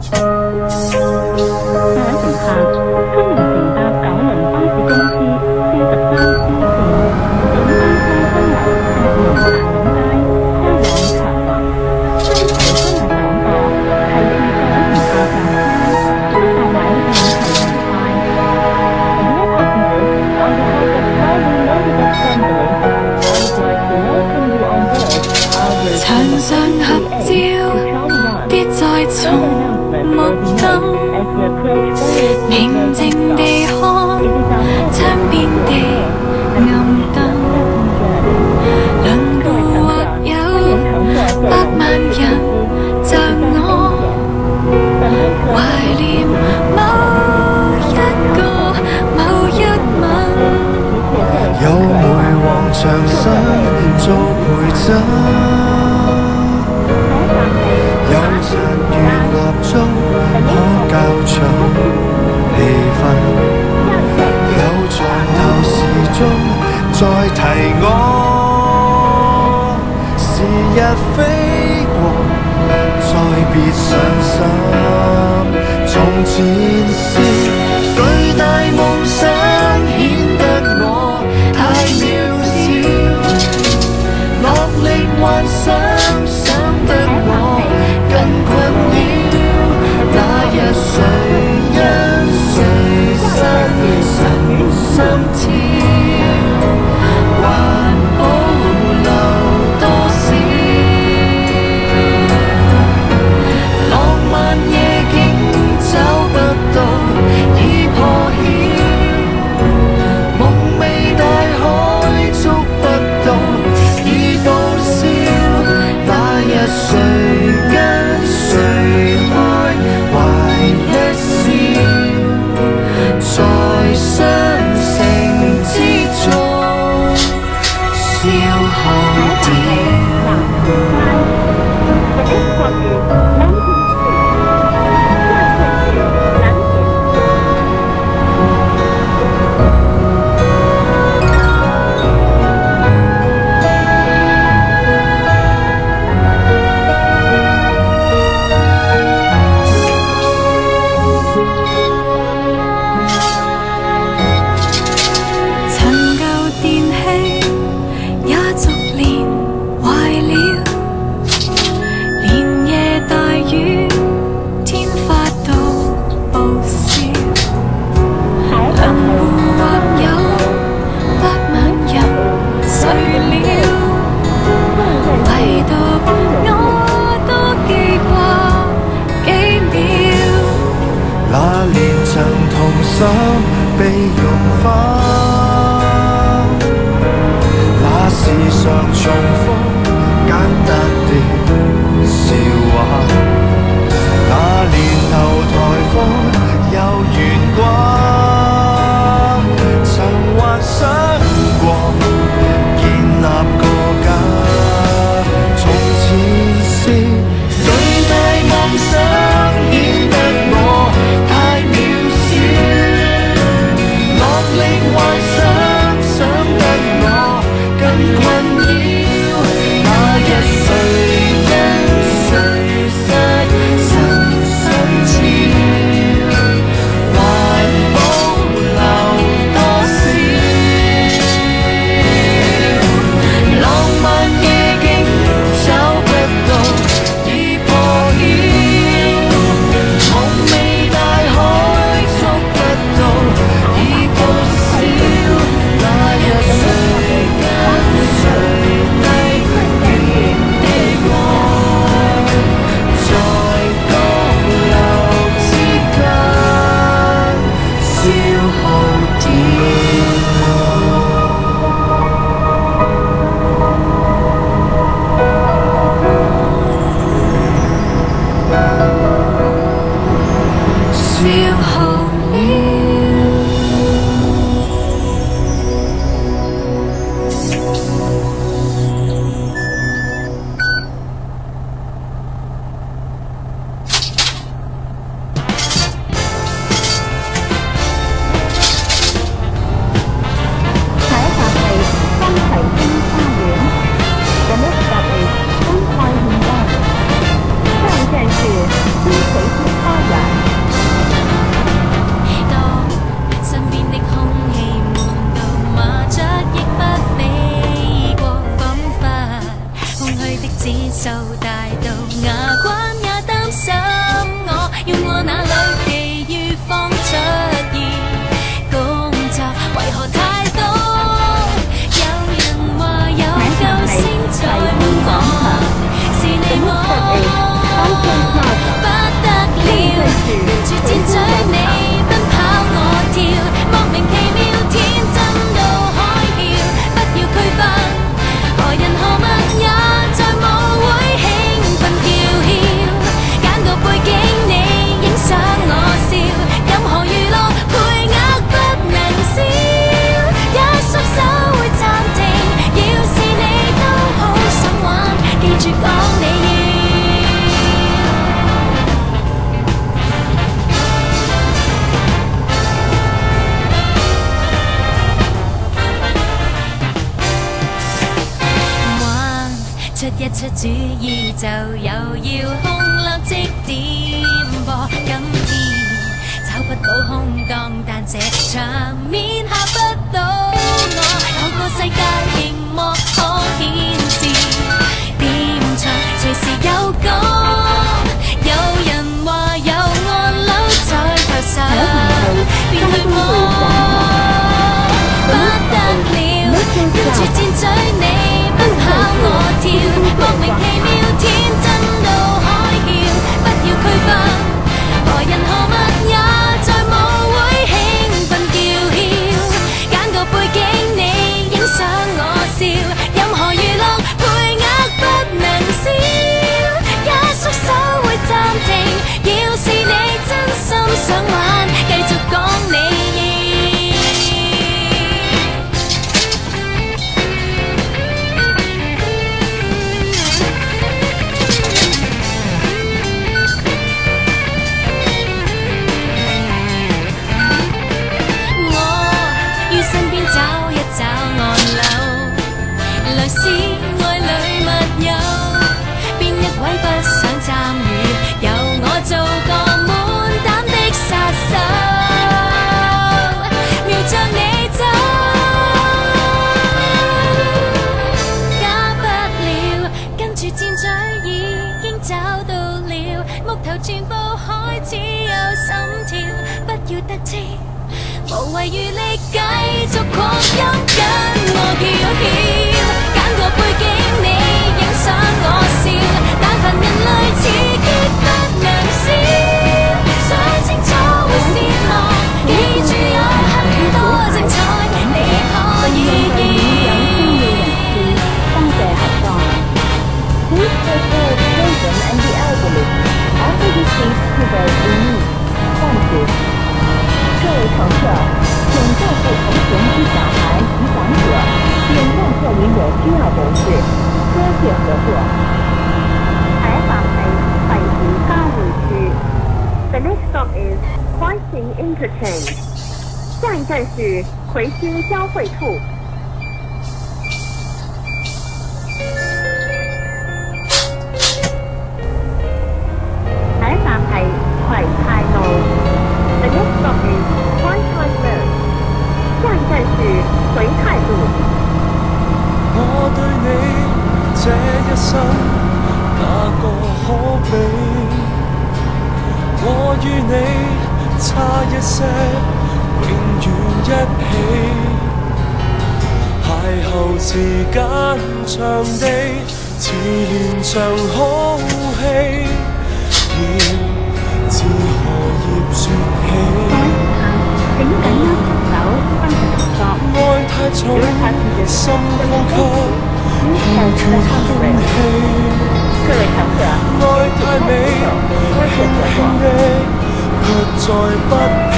牆上合照跌在松木燈，平靜地看窗邊的暗燈，輪迴或有百萬人像我，懷念某一個某一吻，有梅黃牆身做陪襯，有殘餘蠟燭可校長氣氛，有床頭時鐘再提我，時日飛過再別傷心，從前是巨大夢想顯得我太渺小，落力幻想想得我更困擾，那日誰因誰失神心跳，還保留多少浪漫夜景找不到。住箭嘴你奔跑我跳，莫名其妙天真到海嘯，不要區分何人何物也在舞會興奮叫囂，揀個背景你影相我笑，任何娛樂配額不能少，一縮手會暫停，要是你都好想玩，記住講你要。出一出主意就有遙控立即點播，今天找不到空檔，但這場面嚇不到我，有個世界熒幕可顯示，點唱隨時有歌，有人話有按鈕在台上，變去摸不得了，跟住箭嘴你奔跑我跳，莫名其妙天真到海嘯，不要區分何人何物也在舞會興奮叫囂，揀個背景你影相我笑，任何娛樂配額不能少，一縮手會暫停，要是你真心想玩，繼續講你要。是愛侶密友，邊一位不想參與？由我做個滿膽的殺手，瞄着你走，假不了，跟住箭嘴已經找到了，木頭全部開始有心跳，不要得戚，無謂餘力繼續擴音跟我叫囂。個背景你影相我笑，但凡人類刺激不能少，想清楚會善忘，記住有很多精彩，你可以要。多謝合作。Please take care of children and the elderly after you speak to those in need. Thank you. 各位乘客，请照顾同行之小孩及长者，并让客您有需要人士，多谢合作。下一站係葵涌交匯處。The next stop is Huixing Interchange. 下一站是葵兴交匯處。下一站係葵泰路。The next stop is Kwai Tai Road. 下一站是葵泰路。我對你這一生哪個可比？我與你差一些，永遠一起。邂逅時間長地，似連場好戲，要自何葉説起？請緊握手，分享合作。愛太重，深呼吸，欠缺空氣。各位乘客，愛太美，輕輕的，卻載不起。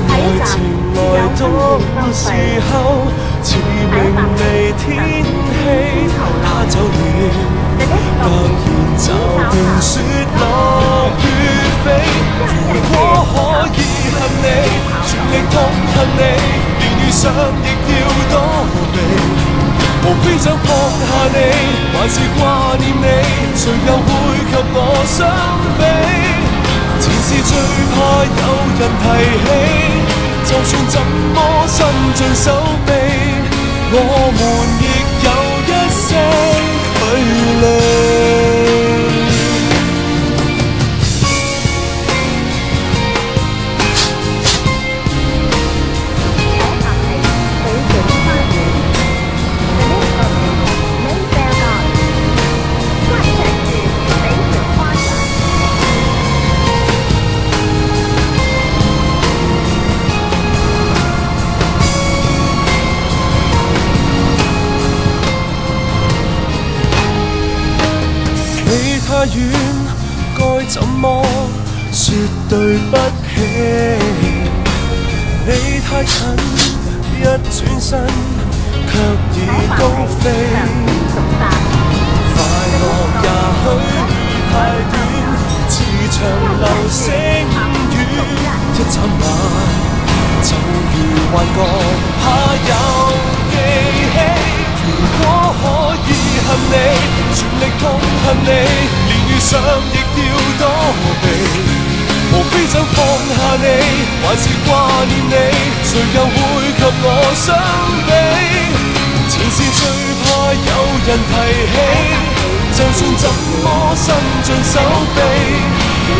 愛情來到時候，似明媚天氣，他走了，突然驟變雪落雨飛。如果可以恨你，全力痛恨你，連遇上亦要躲避。無非想放下你，還是掛念你，誰又會及我相比？前事最怕有人提起，就算怎麼伸盡手臂，我們亦有一些距離。該怎麼說對不起？你太近，一轉身卻已高飛。快樂也許太短，似長流星雨，一眨眼就如幻覺，怕有記起。如果可以恨你，全力痛恨你，連遇上亦要躲避。無非想放下你，還是掛念你，誰又會及我相比？前事最怕有人提起，就算怎麼伸盡手臂，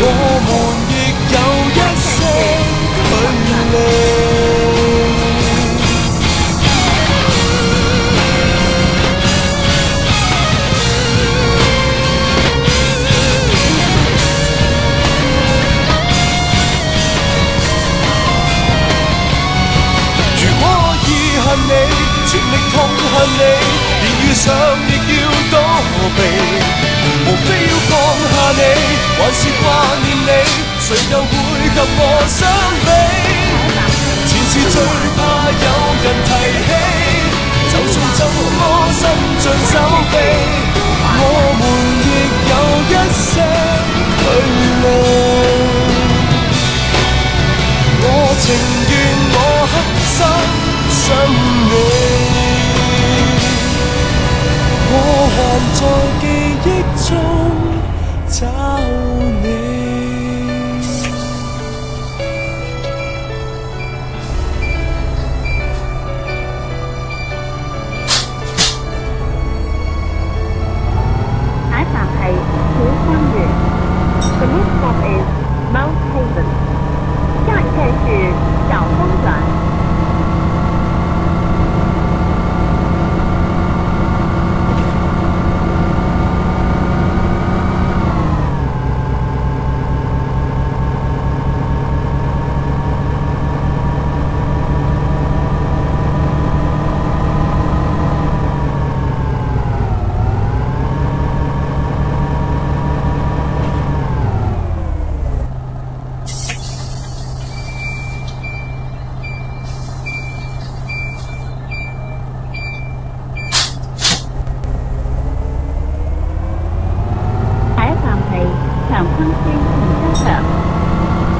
我們亦有一些距離。恨你，全力痛恨你，連遇上亦要躲避。無非要放下你，還是掛念你，誰又會及我相比？前事最怕有人提起，就算怎麼伸盡手臂，我們亦有一些距離。我情願我黑心想你，我還在記憶中找你。下一站係小三園 ，The next stop is Mount Haven， 下一站是小公園。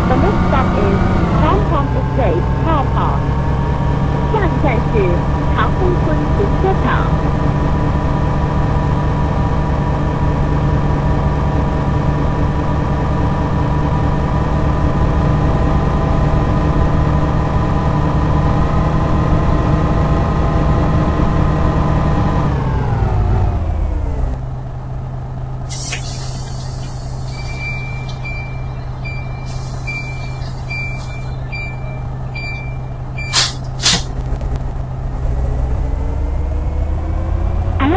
The next stop is Tom Estate Car Park， 下一站是長豐村停車場。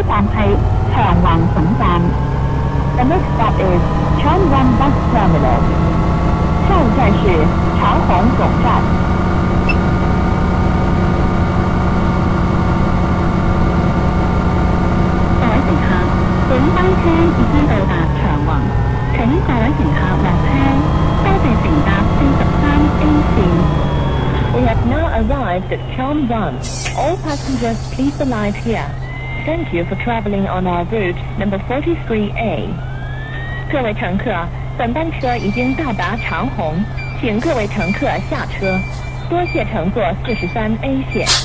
站係長橫總站 ，The next stop is Changwon Bus Terminal， 下一站是長虹總站。各位乘客，本班車已經到達長橫，請各位乘客落車，多謝乘搭43A 線。We have now arrived at Changwon. All passengers please alight here.Thank you for traveling on our route number 43A. 各位乘客，本班車已經到達長虹，請各位乘客下車。多謝乘坐43A 線。